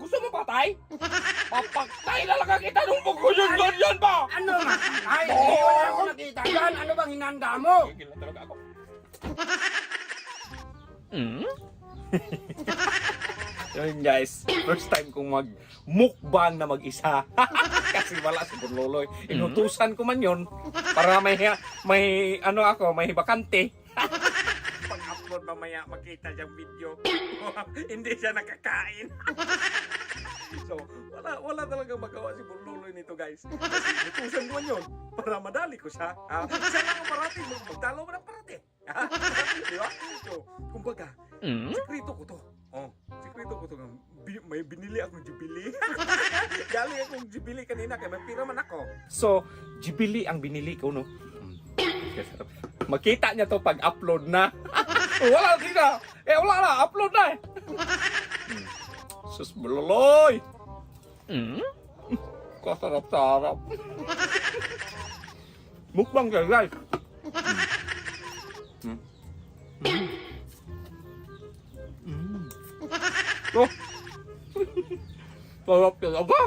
Gusto mo patay? Papagtay na lang kita nung pagkusun-ganyan ba? Ano nga? Ay, wala ako nakita dyan. Ano bang hinanda mo? Gigil na talaga ako. Yun guys, first time kong mag-mukbang na mag-isa. Kasi wala si Burloloy. Inutusan ko man yun para may ano ako, may bakante. Pag-upload mamaya makita siyang video. Hindi siya nakakain. So, wala talaga magawa si Burloloy nito guys. Kasi inutusan ko man yun para madali ko siya. Siya lang ang parating, magdalaw mo ng parating. Di ba? So, kumbaga, sikrito ko to. Oh, sikrito ko to. May binili akong jibili. Galing akong jibili kanina kaya may pira man ako. So, jibili ang binili ko, no? Makita niya to pag upload na. Wala sila. Wala na. Upload na eh. Sus, Burloloy. Kasarap-sarap. Mukbang kayo guys. Oh. Sarap talaga.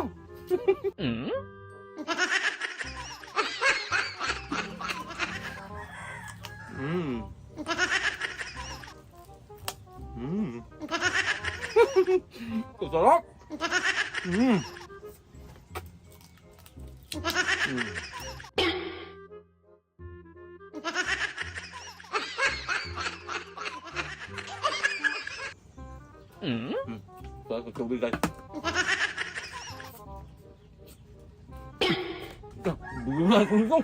Sarap. Sarap ng tubig guys. Bulan ko nito.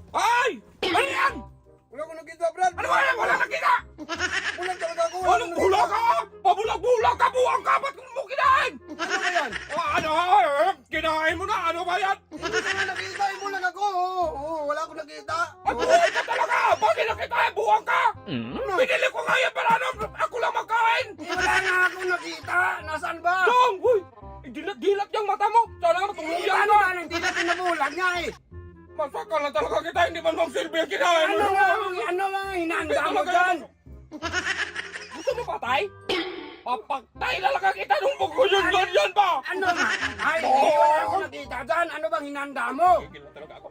Ay! Ano yan? Wala ko nakita, Brad. Ano ba yan? Wala nakita! Bulag talaga ako. Anong bulag ka? Pabulag-bulag ka! Buwang ka! Ba't mo kinain? Ano ba yan? Ano? Kinain mo na? Ano ba yan? Hindi ko na nakita. Bulag ako. Oo, wala ko nakita. Ay, buhay ka talaga! Bakit nakita yan? Buwang ka! Pinili ko nga yan para ako lang magkain! Wala nga ako nakita. Nasaan ba? Dong! Uy! Dilat-dilat yung mata mo! Sana nga matuluyan Ano na! ba? Hindi na pinabulag nga eh. Masakal na talaga kita! Hindi man mag-silbi ang kinain mo! Ano nga hinanda mo dyan? Gusto mo patay? Papagtay na lang kita nung pagkusun-ganyan ba? Ano nga? Ay, wala ako nakita dyan. Ano bang hinanda mo? Gigil na talaga ako.